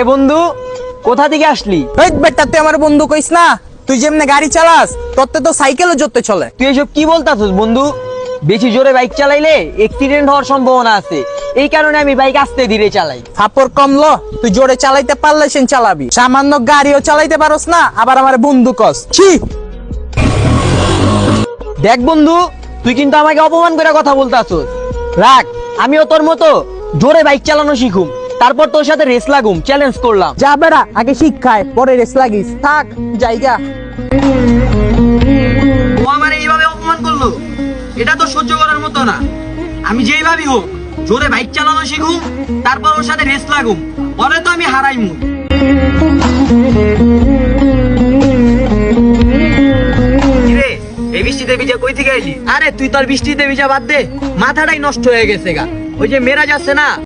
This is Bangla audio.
বন্ধু, কোথা থেকে আসলি? এই বেটা তুই আমার বন্ধু কইস না, তুই যেমনে গাড়ি চালাস তোরতে তো সাইকেলও জোরতে চলে। তুই এসব কি বলতাছিস বন্ধু? বেশি জোরে বাইক চালাইলে অ্যাক্সিডেন্ট হওয়ার সম্ভাবনা আছে, এই কারণে আমি বাইক আস্তে ধীরে চালাই। ফাপড় কমলো, তুই জোরে চালাইতে পারলে সেন চালাবি, সামান্য গাড়িও চালাইতে পারস না আবার আমার বন্ধু কস। ছি! দেখ বন্ধু, তুই কিন্তু আমাকে অপমান করে কথা বলতাছিস। রাখ, আমিও তোর মতো জোরে বাইক চালানো শিখুম, তারপর তোর সাথে রেস লাগুম, চ্যালেঞ্জ করলাম। যা বেড়া, আগে শিক্ষায় পরে রেস লাগিস। থাক জায়গা। ও আমার এইভাবে অপমান করলো, এটা তো সহ্য করার মতো না। আমি যেইভাবেই হোক জোরে বাইক চালানো শিখুম, তারপর ওর সাথে রেস লাগুম, পরে তো আমি হারাইমু। কিরে, এই বৃষ্টিতে ভিজা কই থেকে আইলি? আরে তুই তোর বৃষ্টিতে ভিজা বাদ দে, মাথাটাই নষ্ট হয়ে গেছে গা। ওই যে মেরাজ আছে না,